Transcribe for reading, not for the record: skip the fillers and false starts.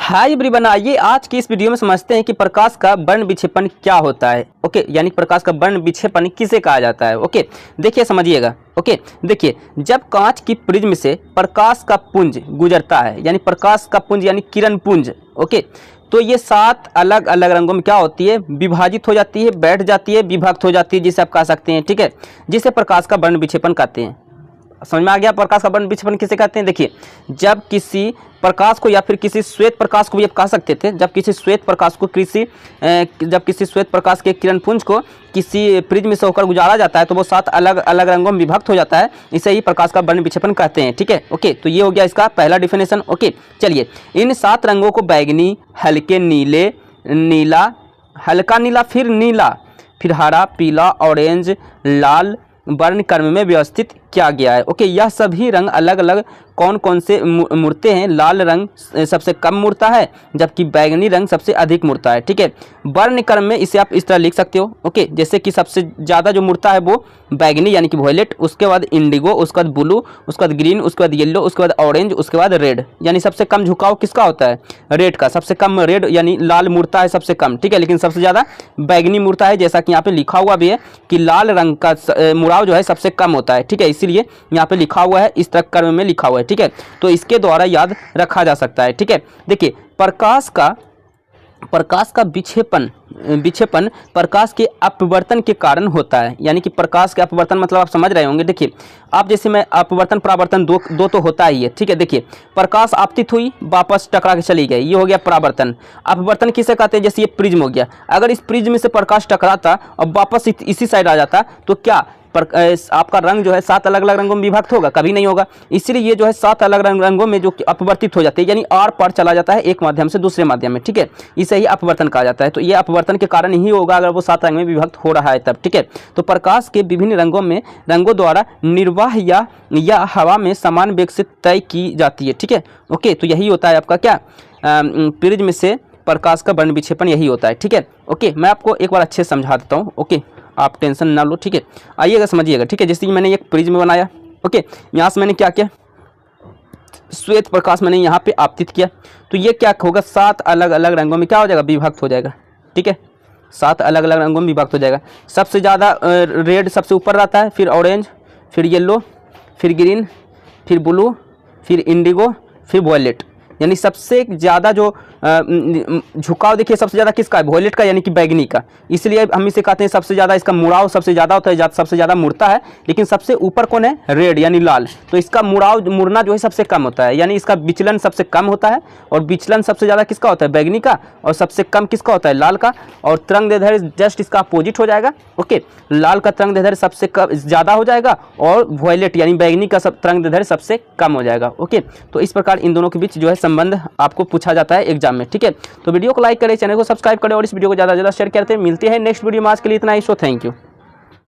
Hi everyone, आइए आज की इस वीडियो में समझते हैं कि प्रकाश का वर्ण विक्षेपण क्या होता है। ओके, यानी प्रकाश का वर्ण विक्षेपण किसे कहा जाता है। ओके, देखिए समझिएगा। ओके, देखिए जब कांच की प्रिज्म से प्रकाश का पुंज गुजरता है, यानी प्रकाश का पुंज यानी किरण पुंज, ओके, तो ये 7 अलग अलग रंगों में क्या होती है, विभाजित हो जाती है, बैठ जाती है, विभक्त हो जाती है, जिसे आप कह सकते हैं। ठीक है, जिसे प्रकाश का वर्ण विक्षेपण कहते हैं। समझ में आ गया प्रकाश का वर्ण विक्षेपण किसे कहते हैं। देखिए जब किसी प्रकाश को या फिर किसी श्वेत प्रकाश को भी आप कह सकते थे, जब किसी श्वेत प्रकाश के किरण पुंज को किसी प्रिज्म से होकर गुजारा जाता है तो वो 7 अलग अलग रंगों में विभक्त हो जाता है। इसे ही प्रकाश का वर्ण विक्षेपण कहते हैं। ठीक है, ओके, तो ये हो गया इसका पहला डिफिनेशन। ओके, चलिए इन 7 रंगों को बैगनी, हल्के नीले, नीला, हल्का नीला, फिर नीला, फिर हरा, पीला, ऑरेंज, लाल वर्ण क्रम में व्यवस्थित किया गया है। ओके, यह सभी रंग अलग अलग कौन कौन से मुड़ते हैं। लाल रंग सबसे कम मुड़ता है जबकि बैगनी रंग सबसे अधिक मुड़ता है। ठीक है, वर्ण क्रम में इसे आप इस तरह लिख सकते हो। ओके, जैसे कि सबसे ज़्यादा जो मुड़ता है वो बैगनी यानी कि वॉयलेट, उसके बाद इंडिगो, उसके बाद ब्लू, उसके बाद ग्रीन, उसके बाद येलो, उसके बाद ऑरेंज, उसके बाद रेड। यानी सबसे कम झुकाव किसका होता है, रेड का। सबसे कम रेड यानी लाल मुड़ता है सबसे कम। ठीक है, लेकिन सबसे ज़्यादा बैगनी मुड़ता है, जैसा कि यहाँ पे लिखा हुआ भी है कि लाल रंग का मुड़ाव जो है सबसे कम होता है। ठीक है, इसीलिए यहाँ पे लिखा हुआ है, इस तरह क्रम में लिखा हुआ है। ठीक है, तो इसके द्वारा याद रखा जा सकता है। ठीक है, देखिए प्रकाश का विक्षेपण प्रकाश के अपवर्तन के कारण होता है। यानी कि प्रकाश के अपवर्तन मतलब आप समझ रहे होंगे। देखिए आप जैसे मैं अपवर्तन परावर्तन दो तो होता ही है। ठीक है, देखिए प्रकाश आपतित हुई, वापस टकरा के चली गई, ये हो गया परावर्तन। अपवर्तन किसे कहते हैं, जैसे ये प्रिज्म हो गया, अगर इस प्रिज्म से प्रकाश टकराता और वापस इसी साइड आ जाता तो क्या आपका रंग जो है 7 अलग अलग रंगों में विभक्त होगा, कभी नहीं होगा। इसलिए ये जो है 7 अलग अलग रंगों में जो अपवर्तित हो जाते हैं, यानी आर पार चला जाता है एक माध्यम से दूसरे माध्यम में। ठीक है, इसे ही अपवर्तन कहा जाता है। तो ये अपवर्तन के कारण ही होगा अगर वो 7 रंग में विभक्त हो रहा है तब। ठीक है, तो प्रकाश के विभिन्न रंगों द्वारा निर्वाह या हवा में समान वेग से तय की जाती है। ठीक है, ओके, तो यही होता है आपका क्या, प्रिज्म से प्रकाश का वर्ण विक्षेपण यही होता है। ठीक है, ओके, मैं आपको एक बार अच्छे से समझा देता हूँ। ओके, आप टेंशन ना लो। ठीक है, आइएगा समझिएगा। ठीक है, जैसे कि मैंने एक प्रिज्म बनाया। ओके, यहाँ से मैंने क्या किया, श्वेत प्रकाश मैंने यहाँ पे आपतित किया, तो ये क्या होगा, 7 अलग अलग रंगों में क्या हो जाएगा, विभक्त हो जाएगा। ठीक है, 7 अलग अलग रंगों में विभक्त हो जाएगा। सबसे ज़्यादा रेड सबसे ऊपर रहता है, फिर ऑरेंज, फिर येलो, फिर ग्रीन, फिर ब्लू, फिर इंडिगो, फिर वॉयलेट। यानी सबसे ज़्यादा जो झुकाव देखिए सबसे ज़्यादा किसका है, वॉयलेट का यानी कि बैगनी का। इसलिए हम इसे कहते हैं सबसे ज़्यादा, इसका मुड़ाव सबसे ज़्यादा होता है, सबसे ज़्यादा मुड़ता है। लेकिन सबसे ऊपर कौन है, रेड यानी लाल, तो इसका मुड़ना जो है सबसे कम होता है, यानी इसका विचलन सबसे कम होता है। और विचलन सबसे ज़्यादा किसका होता है, बैगनी का, और सबसे कम किसका होता है, लाल का। और तरंग दैर्ध्य जस्ट इसका अपोजिट हो जाएगा। ओके, लाल का तरंग दैर्ध्य सबसे ज़्यादा हो जाएगा और वॉयलेट यानी बैगनी का तरंग दैर्ध्य सबसे कम हो जाएगा। ओके, तो इस प्रकार इन दोनों के बीच जो है संबंध आपको पूछा जाता है एग्जाम में। ठीक है, तो वीडियो को लाइक करें, चैनल को सब्सक्राइब करें और इस वीडियो को ज़्यादा से ज़्यादा शेयर करते हैं। मिलते हैं नेक्स्ट वीडियो में, आज के लिए इतना ही। So thank you.